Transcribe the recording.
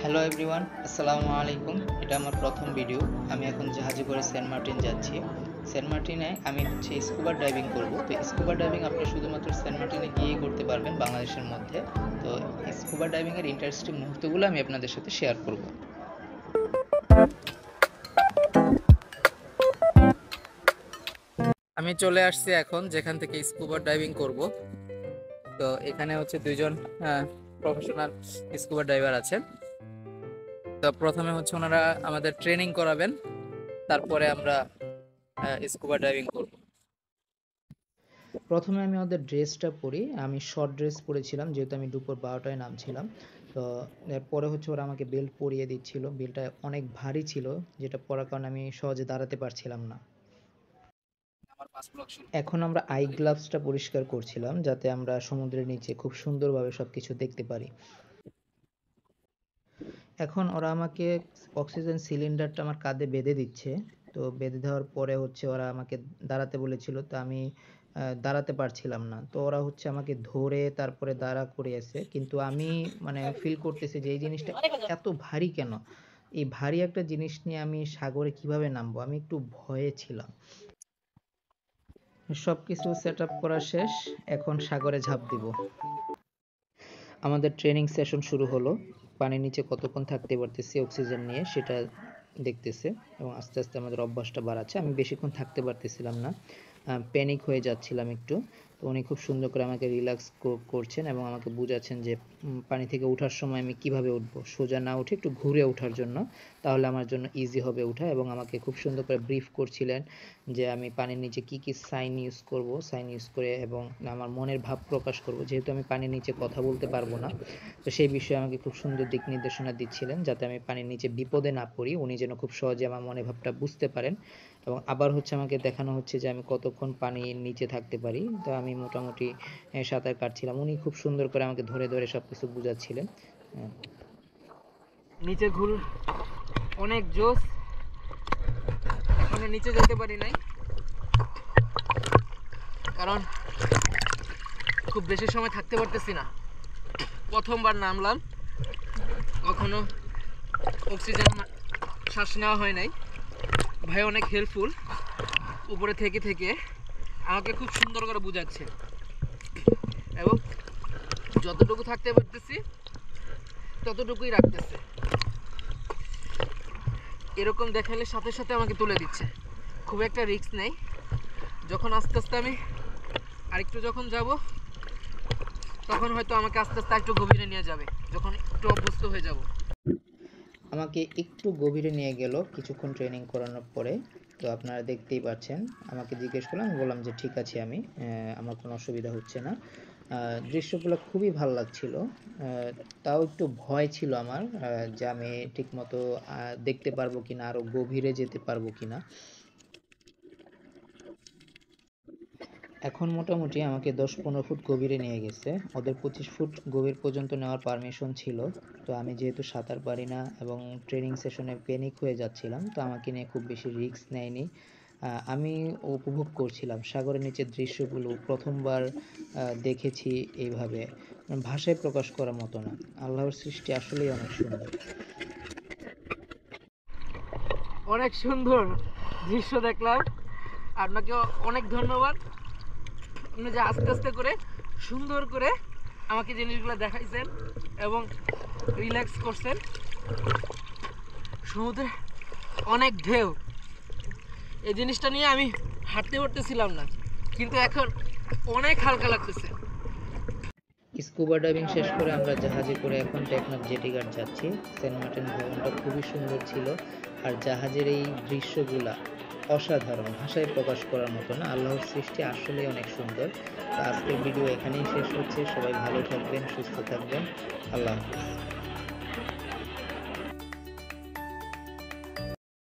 Hello everyone, আসসালামু আলাইকুম। এটা আমার প্রথম ভিডিও। আমি এখন জাহাজে করে সেন্ট মার্টিন যাচ্ছি। সেন্ট মার্টিনে আমি স্কুবা ডাইভিং করব। তো স্কুবা ডাইভিং আপনি শুধুমাত্র সেন্ট মার্টিনে গিয়েই করতে পারবেন বাংলাদেশের মধ্যে। তো স্কুবা ডাইভিংয়ের ইন্টারেস্টিং মুহূর্তগুলো আমি আপনাদের সাথে শেয়ার করব। আমি চলে আসছি এখন যেখান থেকে স্কুবা ডাইভিং করব। তো এখানে হচ্ছে দুইজন প্রফেশনাল স্কুবা ডাইভার আছেন। তো প্রথমে হচ্ছে ওনারা আমাদের ট্রেনিং করাবেন, তারপরে আমরা স্কুবা ডাইভিং করব। প্রথমে আমি ওদের ড্রেসটা পরি। আমি শর্ট ড্রেস পরেছিলাম যেহেতু আমি দুপুর 12টায় নামছিলাম। তো এরপরে হচ্ছে ওরা আমাকে বেল্ট পরিয়ে দিচ্ছিল। বেল্টটা অনেক ভারী ছিল, যেটা পরার কারণে আমি সহজে দাঁড়াতে পারছিলাম না। এখন আমরা আই গ্লাভসটা পরিষ্কার করছিলাম যাতে আমরা সমুদ্রের নিচে খুব সুন্দরভাবে সবকিছু দেখতে পারি। এখন ওরা আমাকে অক্সিজেন সিলিন্ডারটা আমার কাঁধে বেঁধে দিচ্ছে। তো বেঁধে দেওয়ার পরে হচ্ছে ওরা আমাকে দাঁড়াতে বলেছিল, তো আমি দাঁড়াতে পারছিলাম না। তো ওরা হচ্ছে আমাকে ধরে তারপরে দাঁড়া করিয়েছে, কিন্তু আমি ফিল করতেছি যে এই জিনিসটা এত ভারী কেন। এই ভারী একটা জিনিস নিয়ে আমি সাগরে কিভাবে নামবো, আমি একটু ভয়ে ছিলাম। সবকিছু সেট আপ করা শেষ, এখন সাগরে ঝাঁপ দিব। আমাদের ট্রেনিং সেশন শুরু হলো। পানির নিচে কতক্ষণ থাকতে পারতেছি অক্সিজেন নিয়ে সেটা দেখতেছে এবং আস্তে আস্তে আমাদের অভ্যাসটা বাড়াচ্ছে। আমি বেশিক্ষণ থাকতে পারতেছিলাম না, প্যানিক হয়ে যাচ্ছিলাম একটু। তো উনি খুব সুন্দর করে আমাকে রিল্যাক্স করছেন এবং আমাকে বুঝাচ্ছেন যে পানি থেকে ওঠার সময় আমি কিভাবে উঠবো, সোজা না উঠে একটু ঘুরে ওঠার জন্য, তাহলে আমার জন্য ইজি হবে ওঠা। এবং আমাকে খুব সুন্দর করে ব্রিফ করছিলেন যে আমি পানির নিচে কি কি সাইন ইউজ করব, সাইন ইউজ করে এবং আমার মনের ভাব প্রকাশ করব, যেহেতু আমি পানির নিচে কথা বলতে পারবো না। তো সেই বিষয়ে আমাকে খুব সুন্দর দিক নির্দেশনা দিচ্ছিলেন যাতে আমি পানির নিচে বিপদে না পড়ি, উনি যেন খুব সহজে আমার মনের ভাবটা বুঝতে পারেন। এবং আবার হচ্ছে আমাকে দেখানো হচ্ছে যে আমি কতক্ষণ পানির নিচে থাকতে পারি। তো আমি মোটামুটি সাঁতার কাটছিলাম, উনি খুব সুন্দর করে আমাকে ধরে ধরে সবকিছু বুঝাচ্ছিলেন। নিচে ঘুর অনেক জোস, এখনো নিচে যেতে পারি নাই কারণ খুব বেশি সময় থাকতে পারতেছি না। প্রথমবার নামলাম, কখনো অক্সিজেন শ্বাস নেওয়া হয় নাই। ভাই অনেক হেল্পফুল, উপরে থেকে থেকে আমাকে খুব সুন্দর করে বুঝাচ্ছে এবং যতটুকু থাকতে পারতেছি ততটুকুই রাখতেছে। এরকম দেখালে সাথে সাথে আমাকে তুলে দিচ্ছে, খুব একটা রিস্ক নেই। যখন আস্তে আস্তে আমি আরেকটু যখন যাব তখন হয়তো আমাকে আস্তে আস্তে একটু গভীরে নিয়ে যাবে, যখন একটু অভ্যস্ত হয়ে যাব। আমাকে একটু গভীরে নিয়ে গেল কিছুক্ষণ ট্রেনিং করানোর পরে। তো আপনারা দেখতেই পাচ্ছেন, আমাকে জিজ্ঞেস করলাম, আমি বললাম যে ঠিক আছে, আমার কোনো অসুবিধা হচ্ছে না। দৃশ্যগুলো খুবই ভালো লাগছিল। তাও একটু ভয় ছিল আমার যে আমি ঠিকমতো দেখতে পারবো কিনা, আরো গভীরে যেতে পারবো কিনা। এখন মোটামুটি আমাকে 10-15 ফুট গভীরে নিয়ে গেছে। ওদের 25 ফুট গভীর পর্যন্ত নেওয়ার পারমিশন ছিল। তো আমি যেহেতু সাঁতার পারি না এবং ট্রেনিং সেশনে প্যানিক হয়ে যাচ্ছিলাম, তো আমাকে নিয়ে খুব বেশি রিস্ক নেয়নি। আমি উপভোগ করছিলাম সাগরের নিচের দৃশ্যগুলো, প্রথমবার দেখেছি এইভাবে, ভাষায় প্রকাশ করার মতো না। আল্লাহর সৃষ্টি আসলেই অনেক সুন্দর। অনেক সুন্দর দৃশ্য দেখলাম। আপনাকে অনেক ধন্যবাদ, আপনি যে আস্তে আস্তে করে সুন্দর করে আমাকে জিনিসগুলো দেখাইছেন এবং রিল্যাক্স করছেন। সমুদ্রে অনেক ঢেউ, এই জিনিসটা নিয়ে আমি হাঁটতে পারতেছিলাম না, কিন্তু এখন অনেক হালকা লাগতেছে। স্কুবা ডাইভিং শেষ করে আমরা জাহাজে করে এখন টেকনাফ জেটিঘাট যাচ্ছি। সেন্ট মার্টিন ভবনটা খুবই সুন্দর ছিল, আর জাহাজের এই দৃশ্যগুলা অসাধারণ, ভাষায় প্রকাশ করার মতো না। আল্লাহর সৃষ্টি আসলেই অনেক সুন্দর। তো আজকের ভিডিও এখানেই শেষ হচ্ছে। সবাই ভালো থাকবেন, সুস্থ থাকবেন। আল্লাহ হাফিজ।